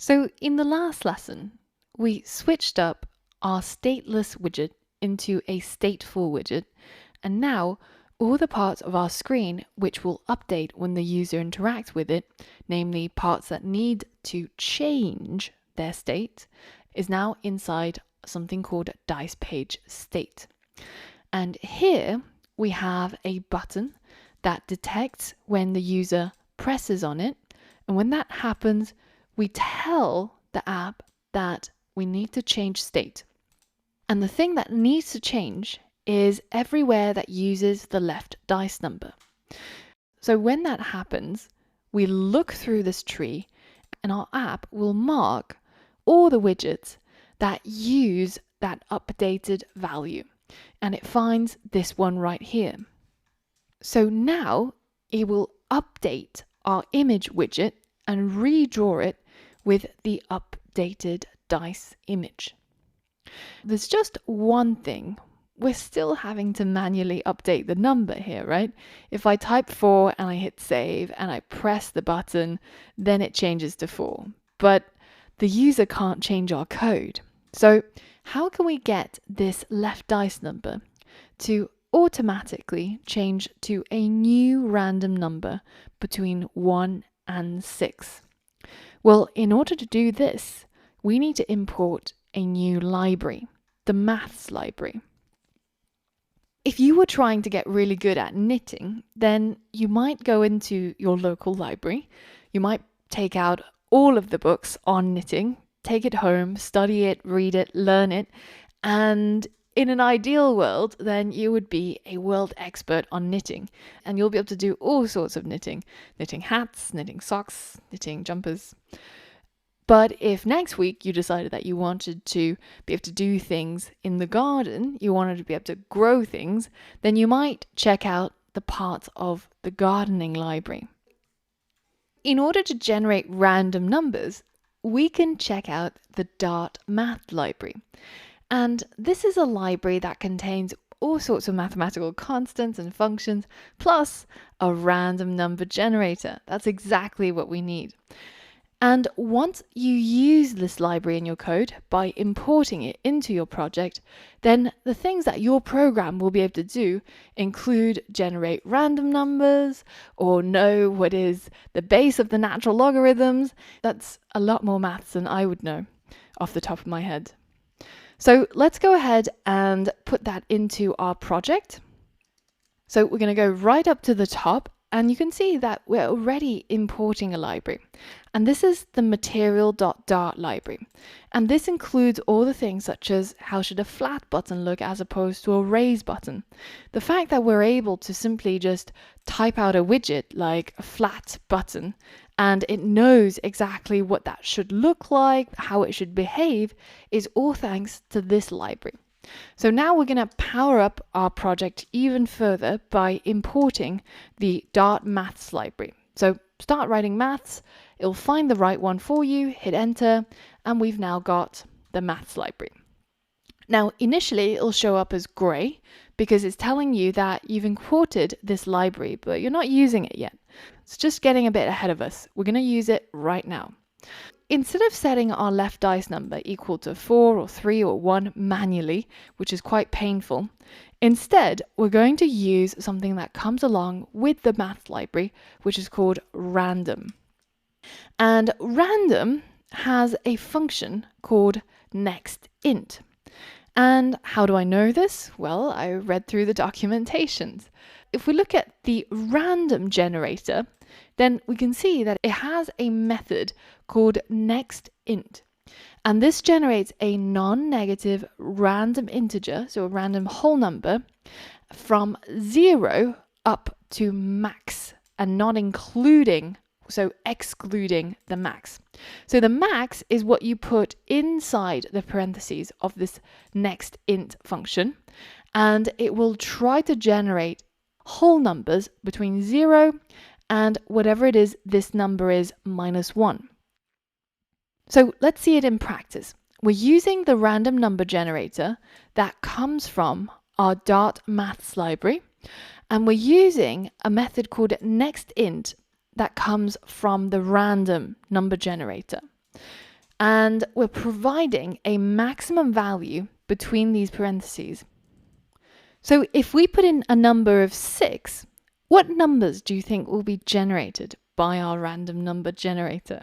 So in the last lesson, we switched up our stateless widget into a stateful widget, and now all the parts of our screen which will update when the user interacts with it, namely parts that need to change their state, is now inside something called dice page state. And here we have a button that detects when the user presses on it, and when that happens, we tell the app that we need to change state. And the thing that needs to change is everywhere that uses the left dice number. So when that happens, we look through this tree and our app will mark all the widgets that use that updated value. And it finds this one right here. So now it will update our image widget and redraw it with the updated dice image. There's just one thing. We're still having to manually update the number here, right? If I type 4 and I hit save and I press the button, then it changes to 4. But the user can't change our code. So how can we get this left dice number to automatically change to a new random number between 1 and 6? Well, in order to do this, we need to import a new library, the maths library. If you were trying to get really good at knitting, then you might go into your local library. You might take out all of the books on knitting, take it home, study it, read it, learn it, and in an ideal world, then you would be a world expert on knitting, and you'll be able to do all sorts of knitting. Knitting hats, knitting socks, knitting jumpers. But if next week you decided that you wanted to be able to do things in the garden, you wanted to be able to grow things, then you might check out the parts of the gardening library. In order to generate random numbers, we can check out the Dart Math library. And this is a library that contains all sorts of mathematical constants and functions, plus a random number generator. That's exactly what we need. And once you use this library in your code by importing it into your project, then the things that your program will be able to do include generate random numbers or know what is the base of the natural logarithms. That's a lot more maths than I would know off the top of my head. So let's go ahead and put that into our project. So we're going to go right up to the top, and you can see that we're already importing a library. And this is the material.dart library. And this includes all the things such as how should a flat button look as opposed to a raised button. The fact that we're able to simply just type out a widget like a flat button and it knows exactly what that should look like, how it should behave, is all thanks to this library. So now we're going to power up our project even further by importing the Dart Maths library. So start writing maths, it'll find the right one for you, hit enter, and we've now got the maths library. Now initially it'll show up as grey because it's telling you that you've imported this library, but you're not using it yet. It's just getting a bit ahead of us. We're going to use it right now. Instead of setting our left dice number equal to 4 or 3 or 1 manually, which is quite painful, instead we're going to use something that comes along with the math library, which is called random. And random has a function called nextInt. And how do I know this? Well, I read through the documentations. If we look at the random generator, then we can see that it has a method called nextInt. And this generates a non-negative random integer, so a random whole number, from 0 up to max, and not including, so excluding the max. So the max is what you put inside the parentheses of this nextInt function, and it will try to generate whole numbers between 0 and whatever it is this number is minus 1. So let's see it in practice. We're using the random number generator that comes from our Dart Maths library, and we're using a method called nextInt that comes from the random number generator. And we're providing a maximum value between these parentheses. So if we put in a number of 6, what numbers do you think will be generated by our random number generator?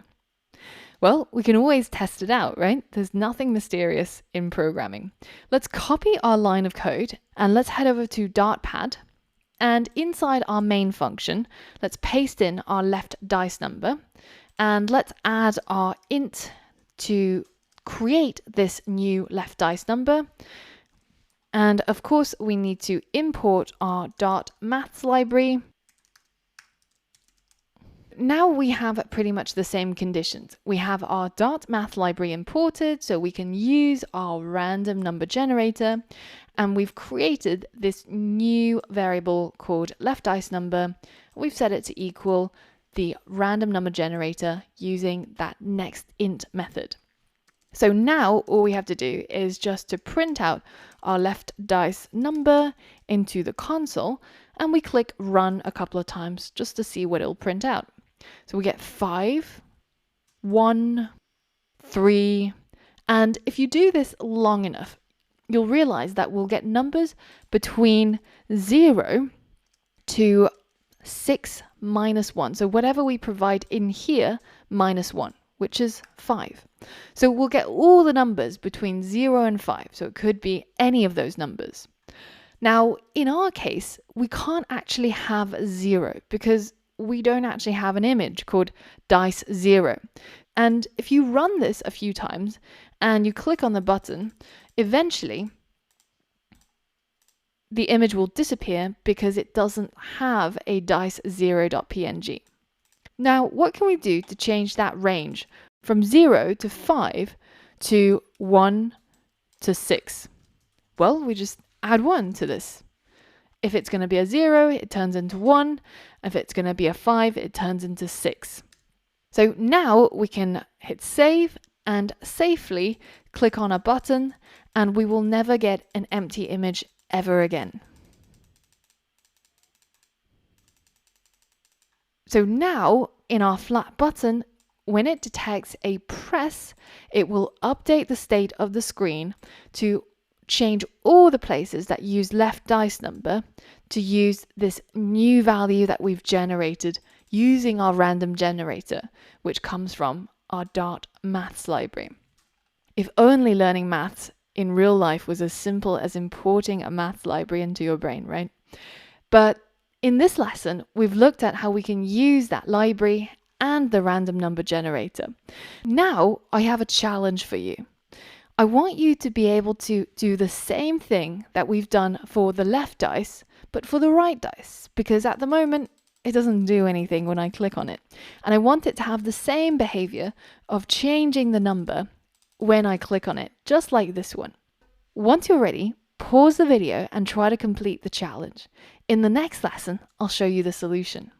Well, we can always test it out, right? There's nothing mysterious in programming. Let's copy our line of code and let's head over to Dartpad. And inside our main function, let's paste in our left dice number and let's add our int to create this new left dice number. And of course, we need to import our Dart maths library. Now we have pretty much the same conditions. We have our Dart math library imported, so we can use our random number generator, and we've created this new variable called left dice number. We've set it to equal the random number generator using that next int method. So now all we have to do is just to print out our left dice number into the console, and we click run a couple of times just to see what it'll print out. So we get 5, 1, 3, and if you do this long enough, you'll realize that we'll get numbers between 0 to 6 minus 1. So whatever we provide in here minus 1, which is 5. So we'll get all the numbers between 0 and 5. So it could be any of those numbers. Now, in our case, we can't actually have 0 because we don't actually have an image called dice 0. And if you run this a few times and you click on the button, eventually the image will disappear because it doesn't have a dice0.png. Now, what can we do to change that range from 0 to 5 to 1 to 6? Well, we just add 1 to this. If it's going to be a 0, it turns into 1. If it's going to be a 5, it turns into 6. So now we can hit save and safely click on a button, and we will never get an empty image ever again. So now in our flat button, when it detects a press, it will update the state of the screen to change all the places that use left dice number to use this new value that we've generated using our random generator, which comes from our Dart maths library. If only learning maths in real life was as simple as importing a maths library into your brain, right? But in this lesson, we've looked at how we can use that library and the random number generator. Now I have a challenge for you. I want you to be able to do the same thing that we've done for the left dice, but for the right dice, because at the moment, it doesn't do anything when I click on it. And I want it to have the same behavior of changing the number when I click on it, just like this one. Once you're ready, pause the video and try to complete the challenge. In the next lesson, I'll show you the solution.